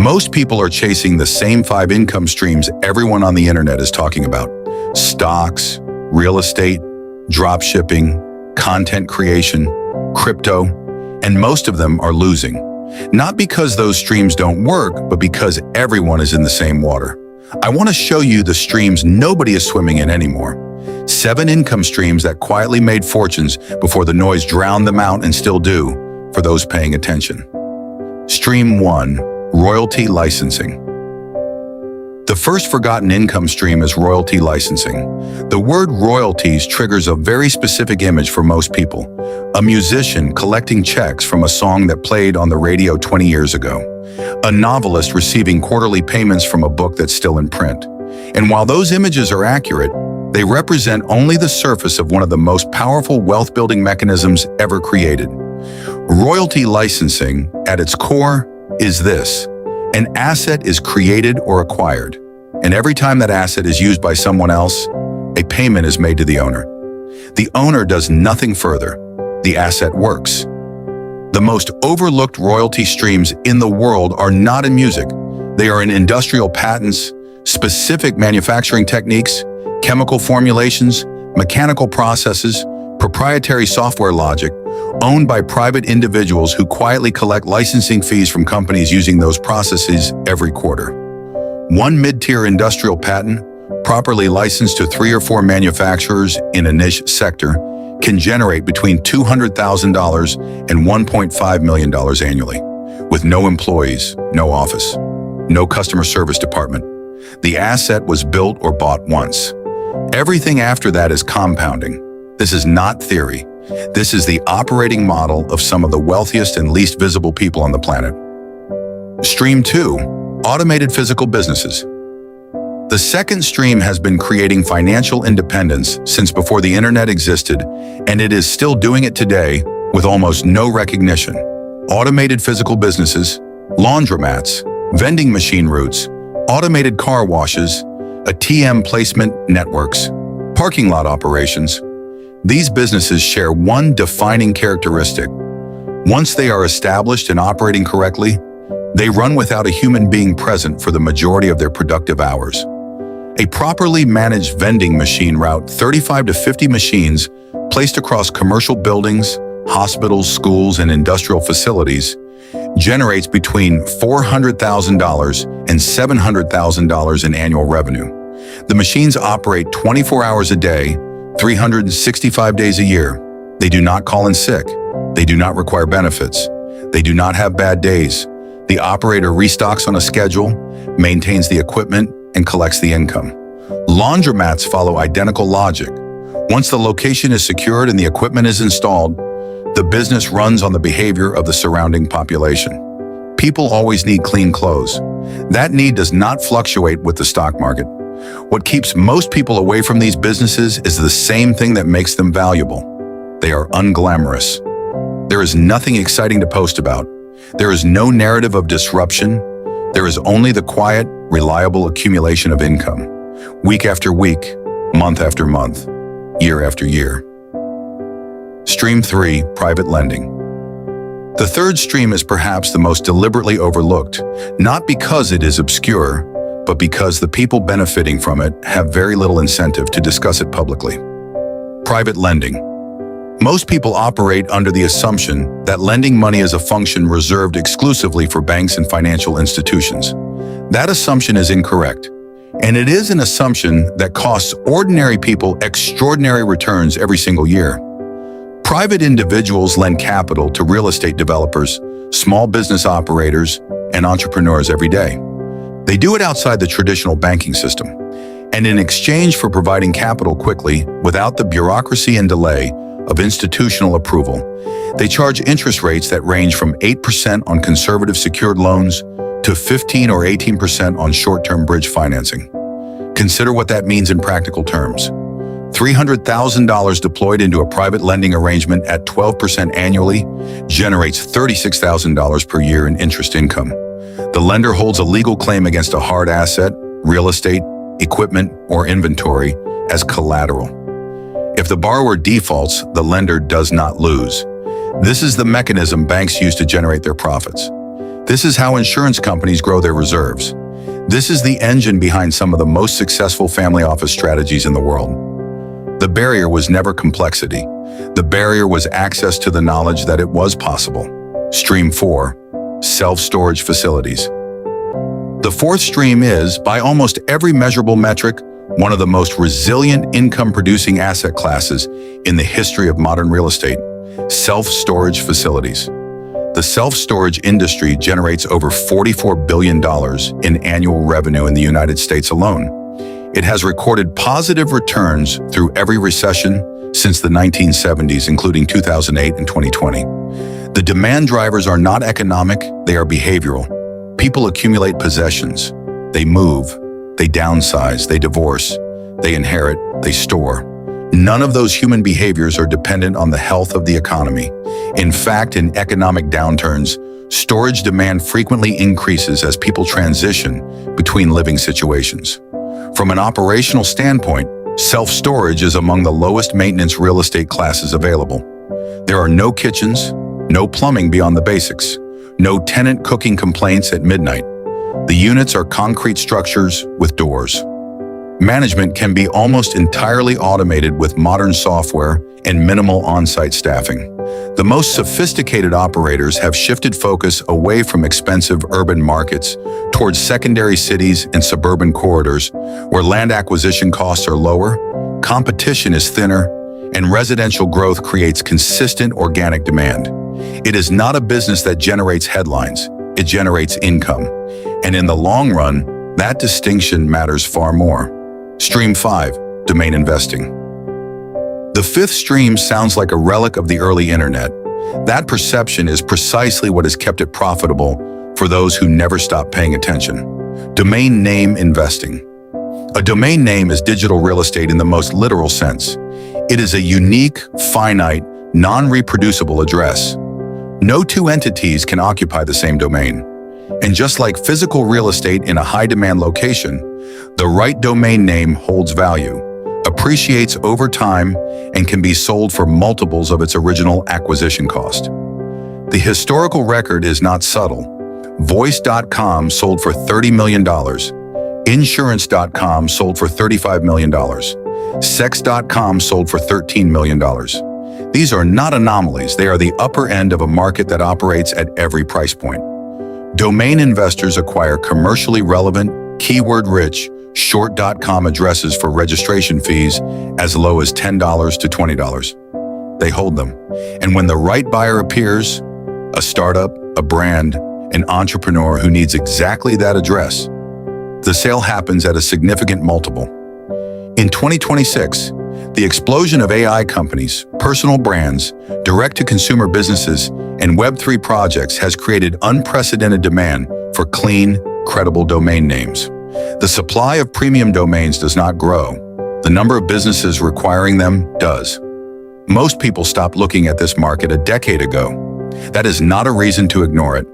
Most people are chasing the same 5 income streams everyone on the internet is talking about: stocks, real estate, drop shipping, content creation, crypto, and most of them are losing. Not because those streams don't work, but because everyone is in the same water. I want to show you the streams nobody is swimming in anymore. 7 income streams that quietly made fortunes before the noise drowned them out and still do, for those paying attention. Stream 1. Royalty licensing. The first forgotten income stream is royalty licensing. The word royalties triggers a very specific image for most people: a musician collecting checks from a song that played on the radio 20 years ago, a novelist receiving quarterly payments from a book that's still in print. And while those images are accurate, they represent only the surface of one of the most powerful wealth-building mechanisms ever created. Royalty licensing, at its core, is this: an asset is created or acquired, and every time that asset is used by someone else, a payment is made to the owner. The owner does nothing further. The asset works. The most overlooked royalty streams in the world are not in music. They are in industrial patents, specific manufacturing techniques, chemical formulations, mechanical processes, proprietary software logic, owned by private individuals who quietly collect licensing fees from companies using those processes every quarter. One mid-tier industrial patent, properly licensed to 3 or 4 manufacturers in a niche sector, can generate between $200,000 and $1.5 million annually, with no employees, no office, no customer service department. The asset was built or bought once. Everything after that is compounding. This is not theory. This is the operating model of some of the wealthiest and least visible people on the planet. Stream 2. Automated physical businesses. The second stream has been creating financial independence since before the internet existed, and it is still doing it today with almost no recognition. Automated physical businesses, laundromats, vending machine routes, automated car washes, ATM placement networks, parking lot operations. These businesses share one defining characteristic. Once they are established and operating correctly, they run without a human being present for the majority of their productive hours. A properly managed vending machine route 35 to 50 machines placed across commercial buildings, hospitals, schools, and industrial facilities generates between $400,000 and $700,000 in annual revenue. The machines operate 24 hours a day, 365 days a year. They do not call in sick. They do not require benefits. They do not have bad days. The operator restocks on a schedule, maintains the equipment, and collects the income. Laundromats follow identical logic. Once the location is secured and the equipment is installed, the business runs on the behavior of the surrounding population. People always need clean clothes. That need does not fluctuate with the stock market. What keeps most people away from these businesses is the same thing that makes them valuable. They are unglamorous. There is nothing exciting to post about. There is no narrative of disruption. There is only the quiet, reliable accumulation of income, week after week, month after month, year after year. Stream 3. Private lending. The third stream is perhaps the most deliberately overlooked, not because it is obscure, but because the people benefiting from it have very little incentive to discuss it publicly. Private lending. Most people operate under the assumption that lending money is a function reserved exclusively for banks and financial institutions. That assumption is incorrect, and it is an assumption that costs ordinary people extraordinary returns every single year. Private individuals lend capital to real estate developers, small business operators, and entrepreneurs every day. They do it outside the traditional banking system, and in exchange for providing capital quickly, without the bureaucracy and delay of institutional approval, they charge interest rates that range from 8% on conservative secured loans to 15 or 18% on short-term bridge financing. Consider what that means in practical terms. $300,000 deployed into a private lending arrangement at 12% annually generates $36,000 per year in interest income. The lender holds a legal claim against a hard asset, real estate, equipment, or inventory as collateral. If the borrower defaults, the lender does not lose. This is the mechanism banks use to generate their profits. This is how insurance companies grow their reserves. This is the engine behind some of the most successful family office strategies in the world. The barrier was never complexity. The barrier was access to the knowledge that it was possible. Stream 4, self-storage facilities. The fourth stream is, by almost every measurable metric, one of the most resilient income-producing asset classes in the history of modern real estate: self-storage facilities. The self-storage industry generates over $44 billion in annual revenue in the United States alone. It has recorded positive returns through every recession since the 1970s, including 2008 and 2020. The demand drivers are not economic, they are behavioral. People accumulate possessions. They move, they downsize, they divorce, they inherit, they store. None of those human behaviors are dependent on the health of the economy. In fact, in economic downturns, storage demand frequently increases as people transition between living situations. From an operational standpoint, self-storage is among the lowest maintenance real estate classes available. There are no kitchens, no plumbing beyond the basics, no tenant cooking complaints at midnight. The units are concrete structures with doors. Management can be almost entirely automated with modern software and minimal on-site staffing. The most sophisticated operators have shifted focus away from expensive urban markets towards secondary cities and suburban corridors where land acquisition costs are lower, competition is thinner, and residential growth creates consistent organic demand. It is not a business that generates headlines, it generates income. And in the long run, that distinction matters far more. Stream 5, domain investing. The fifth stream sounds like a relic of the early internet. That perception is precisely what has kept it profitable for those who never stop paying attention. Domain name investing. A domain name is digital real estate in the most literal sense. It is a unique, finite, non-reproducible address. No two entities can occupy the same domain. And just like physical real estate in a high-demand location, the right domain name holds value, appreciates over time, and can be sold for multiples of its original acquisition cost. The historical record is not subtle. Voice.com sold for $30 million. Insurance.com sold for $35 million. Sex.com sold for $13 million. These are not anomalies. They are the upper end of a market that operates at every price point. Domain investors acquire commercially relevant, keyword-rich, short.com addresses for registration fees as low as $10 to $20. They hold them. And when the right buyer appears, a startup, a brand, an entrepreneur who needs exactly that address, the sale happens at a significant multiple. In 2026, the explosion of AI companies, personal brands, direct-to-consumer businesses, and Web3 projects has created unprecedented demand for clean, credible domain names. The supply of premium domains does not grow. The number of businesses requiring them does. Most people stopped looking at this market a decade ago. That is not a reason to ignore it.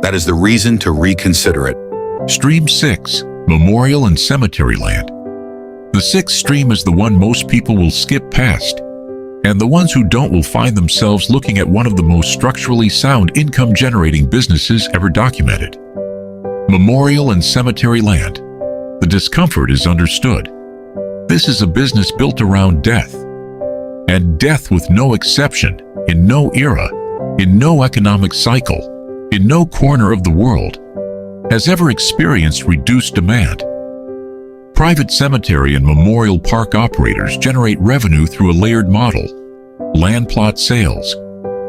That is the reason to reconsider it. Stream 6, Memorial and Cemetery Land. The sixth stream is the one most people will skip past, and the ones who don't will find themselves looking at one of the most structurally sound income-generating businesses ever documented. Memorial and cemetery land. The discomfort is understood. This is a business built around death, and death with no exception, in no era, in no economic cycle, in no corner of the world, has ever experienced reduced demand. Private cemetery and memorial park operators generate revenue through a layered model: land plot sales,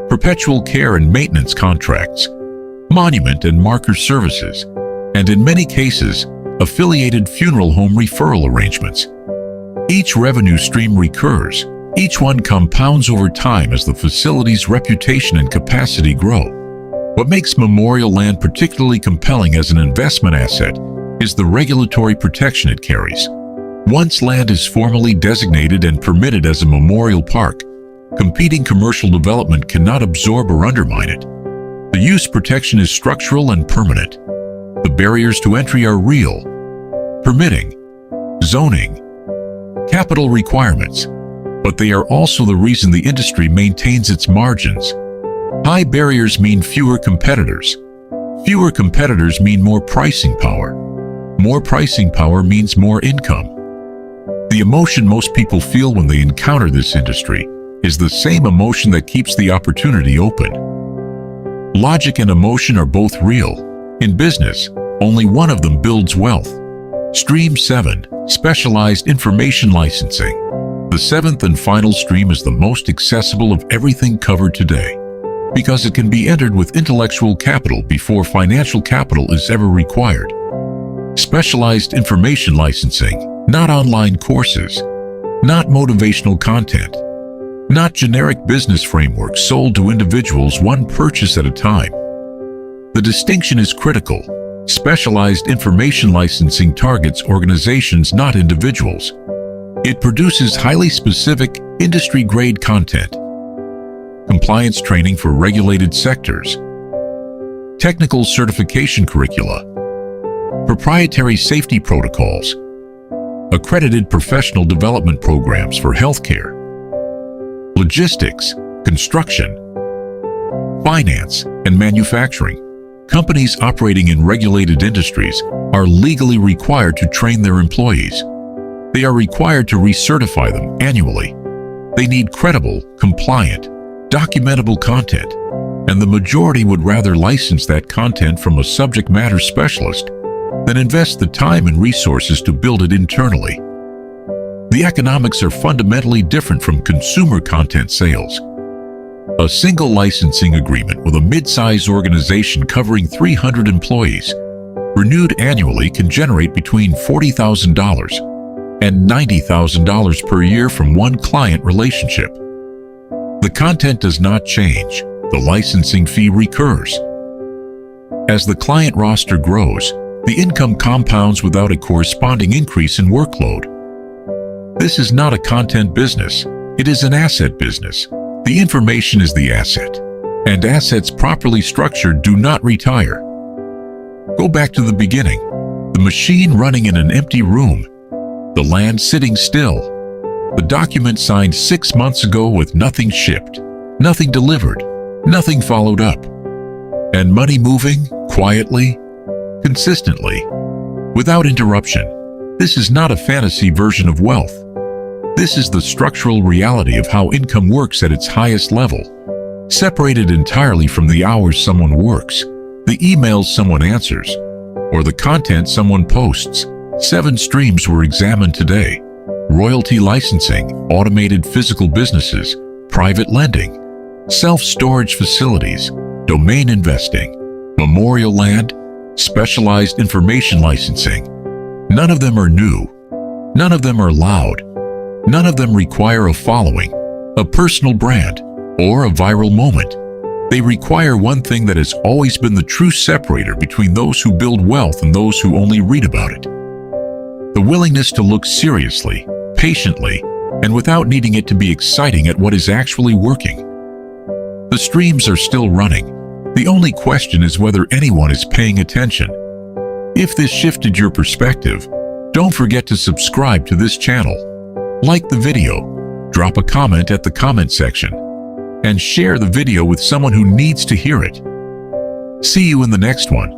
perpetual care and maintenance contracts, monument and marker services, and in many cases, affiliated funeral home referral arrangements. Each revenue stream recurs. Each one compounds over time as the facility's reputation and capacity grow. What makes memorial land particularly compelling as an investment asset is the regulatory protection it carries. Once land is formally designated and permitted as a memorial park, competing commercial development cannot absorb or undermine it. The use protection is structural and permanent. The barriers to entry are real: permitting, zoning, capital requirements, but they are also the reason the industry maintains its margins. High barriers mean fewer competitors. Fewer competitors mean more pricing power. More pricing power means more income. The emotion most people feel when they encounter this industry is the same emotion that keeps the opportunity open. Logic and emotion are both real. In business, only one of them builds wealth. Stream 7, Specialized Information Licensing. The seventh and final stream is the most accessible of everything covered today, because it can be entered with intellectual capital before financial capital is ever required. Specialized Information Licensing, not online courses, not motivational content, not generic business frameworks sold to individuals one purchase at a time. The distinction is critical. Specialized Information Licensing targets organizations, not individuals. It produces highly specific, industry-grade content. Compliance training for regulated sectors. Technical certification curricula. Proprietary safety protocols. Accredited professional development programs for healthcare. Logistics, construction, finance, and manufacturing. Companies operating in regulated industries are legally required to train their employees. They are required to recertify them annually. They need credible, compliant, documentable content, and the majority would rather license that content from a subject matter specialist than invest the time and resources to build it internally. The economics are fundamentally different from consumer content sales. A single licensing agreement with a mid-size organization covering 300 employees, renewed annually, can generate between $40,000 and $90,000 per year from one client relationship. The content does not change. The licensing fee recurs. As the client roster grows, the income compounds without a corresponding increase in workload. This is not a content business. It is an asset business. The information is the asset, and assets properly structured do not retire. Go back to the beginning. The machine running in an empty room. The land sitting still. The document signed 6 months ago with nothing shipped, nothing delivered, nothing followed up. And money moving, quietly, consistently, without interruption. This is not a fantasy version of wealth. This is the structural reality of how income works at its highest level, separated entirely from the hours someone works, the emails someone answers, or the content someone posts. 7 streams were examined today: royalty licensing, automated physical businesses, private lending, self-storage facilities, domain investing, memorial land, specialized information licensing. None of them are new. None of them are loud. None of them require a following, a personal brand, or a viral moment. They require one thing that has always been the true separator between those who build wealth and those who only read about it: the willingness to look seriously, patiently, and without needing it to be exciting at what is actually working. The streams are still running. The only question is whether anyone is paying attention. If this shifted your perspective, don't forget to subscribe to this channel. Like the video, drop a comment at the comment section, and share the video with someone who needs to hear it. See you in the next one.